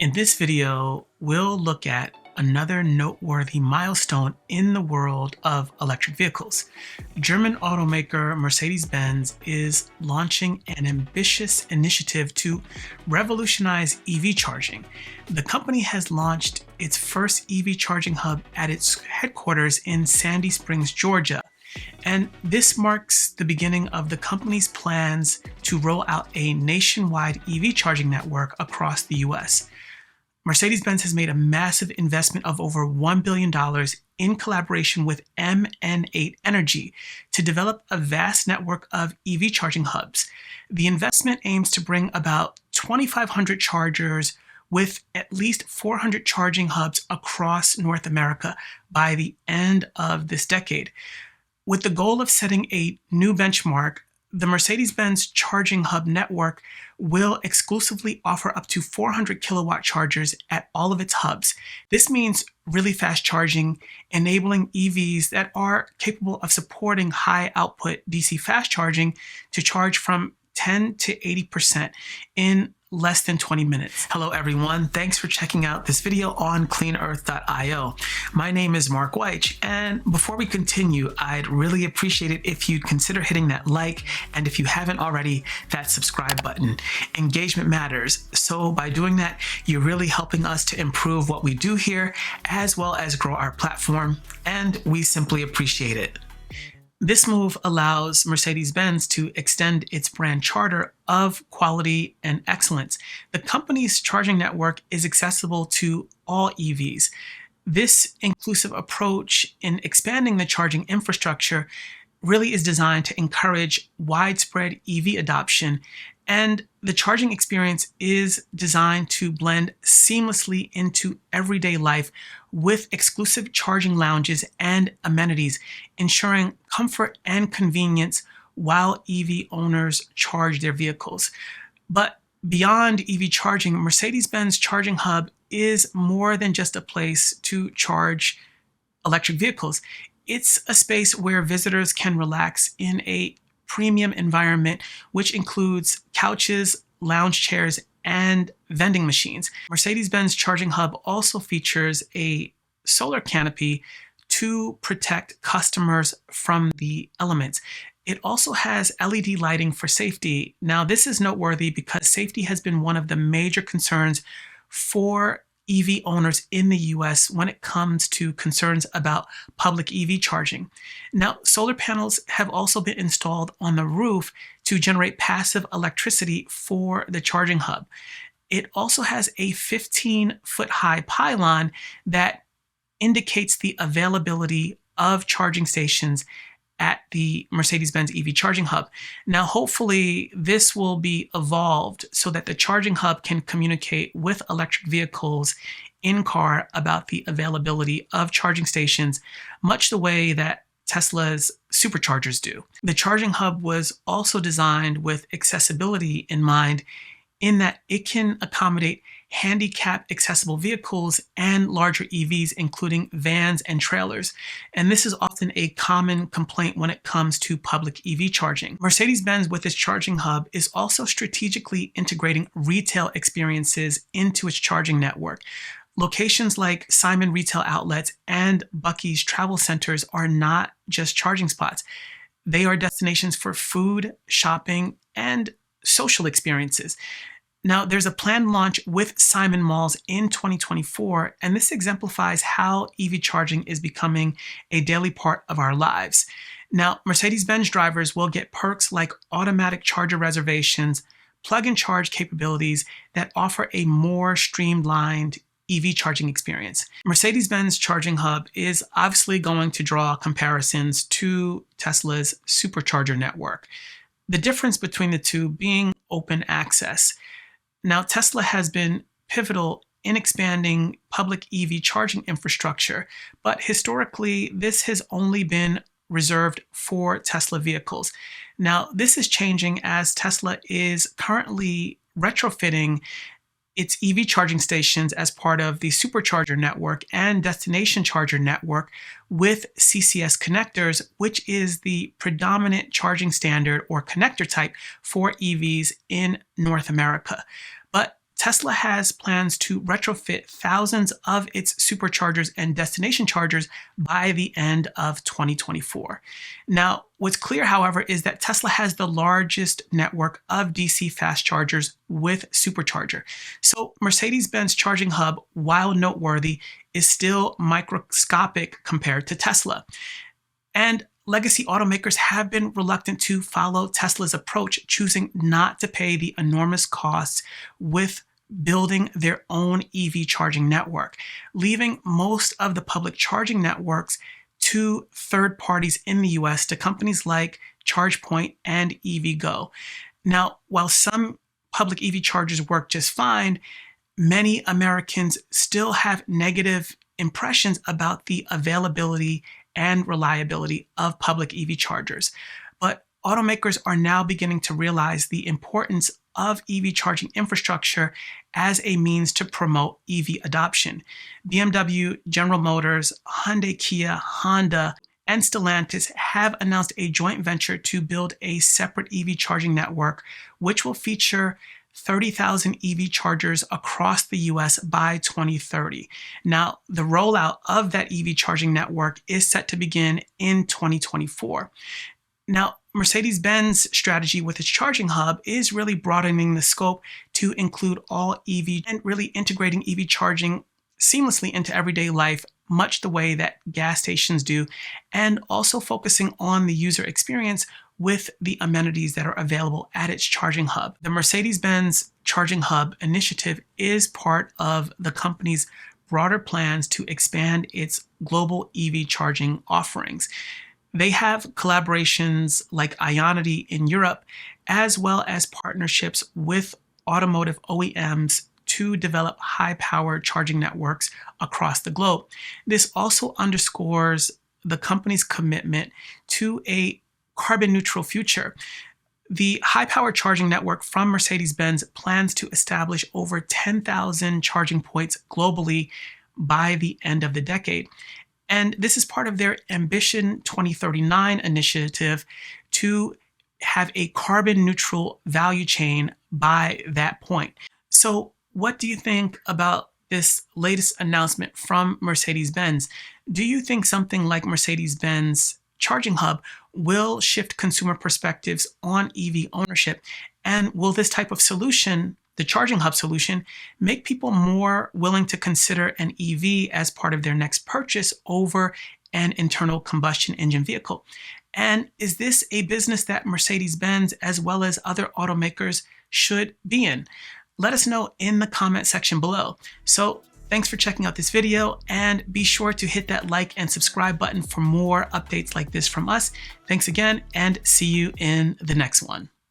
In this video, we'll look at another noteworthy milestone in the world of electric vehicles. German automaker Mercedes-Benz is launching an ambitious initiative to revolutionize EV charging. The company has launched its first EV charging hub at its headquarters in Sandy Springs, Georgia. And this marks the beginning of the company's plans to roll out a nationwide EV charging network across the US. Mercedes-Benz has made a massive investment of over $1 billion in collaboration with MN8 Energy to develop a vast network of EV charging hubs. The investment aims to bring about 2,500 chargers with at least 400 charging hubs across North America by the end of this decade. With the goal of setting a new benchmark, the Mercedes-Benz charging hub network will exclusively offer up to 400 kilowatt chargers at all of its hubs. This means really fast charging, enabling EVs that are capable of supporting high output DC fast charging to charge from 10 to 80% in less than 20 minutes. Hello everyone, thanks for checking out this video on cleanearth.io. My name is Mark Weich, and before we continue, I'd really appreciate it if you'd consider hitting that like, and if you haven't already, that subscribe button. Engagement matters, so by doing that, you're really helping us to improve what we do here, as well as grow our platform, and we simply appreciate it. This move allows Mercedes-Benz to extend its brand charter of quality and excellence. The company's charging network is accessible to all EVs. This inclusive approach in expanding the charging infrastructure really is designed to encourage widespread EV adoption, and the charging experience is designed to blend seamlessly into everyday life with exclusive charging lounges and amenities, ensuring comfort and convenience while EV owners charge their vehicles. But beyond EV charging, Mercedes-Benz Charging Hub is more than just a place to charge electric vehicles. It's a space where visitors can relax in a premium environment, which includes couches, lounge chairs, and vending machines. Mercedes-Benz Charging Hub also features a solar canopy to protect customers from the elements. It also has LED lighting for safety. Now, this is noteworthy because safety has been one of the major concerns for EV owners in the US when it comes to concerns about public EV charging. Now, solar panels have also been installed on the roof to generate passive electricity for the charging hub. It also has a 15-foot high pylon that indicates the availability of charging stations at the Mercedes-Benz EV charging hub. Now, hopefully this will be evolved so that the charging hub can communicate with electric vehicles in car about the availability of charging stations, much the way that Tesla's Superchargers do. The charging hub was also designed with accessibility in mind, in that it can accommodate handicap accessible vehicles and larger EVs, including vans and trailers. And this is often a common complaint when it comes to public EV charging. Mercedes-Benz, with its charging hub, is also strategically integrating retail experiences into its charging network. Locations like Simon Retail Outlets and Buc-ee's Travel Centers are not just charging spots. They are destinations for food, shopping, and social experiences. Now, there's a planned launch with Simon Malls in 2024, and this exemplifies how EV charging is becoming a daily part of our lives. Now, Mercedes-Benz drivers will get perks like automatic charger reservations, plug-and charge capabilities that offer a more streamlined EV charging experience. Mercedes-Benz Charging Hub is obviously going to draw comparisons to Tesla's Supercharger network, the difference between the two being open access. Now, Tesla has been pivotal in expanding public EV charging infrastructure, but historically, this has only been reserved for Tesla vehicles. Now, this is changing as Tesla is currently retrofitting its EV charging stations as part of the Supercharger network and destination charger network with CCS connectors, which is the predominant charging standard or connector type for EVs in North America. But Tesla has plans to retrofit thousands of its superchargers and destination chargers by the end of 2024. Now, what's clear, however, is that Tesla has the largest network of DC fast chargers with Supercharger. So Mercedes-Benz charging hub, while noteworthy, is still microscopic compared to Tesla. And legacy automakers have been reluctant to follow Tesla's approach, choosing not to pay the enormous costs with building their own EV charging network, leaving most of the public charging networks to third parties in the US, to companies like ChargePoint and EVgo. Now, while some public EV chargers work just fine, many Americans still have negative impressions about the availability and reliability of public EV chargers. But automakers are now beginning to realize the importance of EV charging infrastructure as a means to promote EV adoption. BMW, General Motors, Hyundai, Kia, Honda, and Stellantis have announced a joint venture to build a separate EV charging network, which will feature 30,000 EV chargers across the US by 2030. Now, the rollout of that EV charging network is set to begin in 2024. Now, Mercedes-Benz strategy with its charging hub is really broadening the scope to include all EV and really integrating EV charging seamlessly into everyday life, much the way that gas stations do, and also focusing on the user experience with the amenities that are available at its charging hub. The Mercedes-Benz Charging Hub initiative is part of the company's broader plans to expand its global EV charging offerings. They have collaborations like Ionity in Europe, as well as partnerships with automotive OEMs to develop high-power charging networks across the globe. This also underscores the company's commitment to a carbon neutral future. The high-power charging network from Mercedes-Benz plans to establish over 10,000 charging points globally by the end of the decade. And this is part of their Ambition 2039 initiative to have a carbon neutral value chain by that point. So what do you think about this latest announcement from Mercedes-Benz? Do you think something like Mercedes-Benz Charging Hub will shift consumer perspectives on EV ownership? And will this type of solution, the Charging Hub solution, make people more willing to consider an EV as part of their next purchase over an internal combustion engine vehicle? And is this a business that Mercedes-Benz, as well as other automakers, should be in? Let us know in the comment section below. So thanks for checking out this video, and be sure to hit that like and subscribe button for more updates like this from us. Thanks again, and see you in the next one.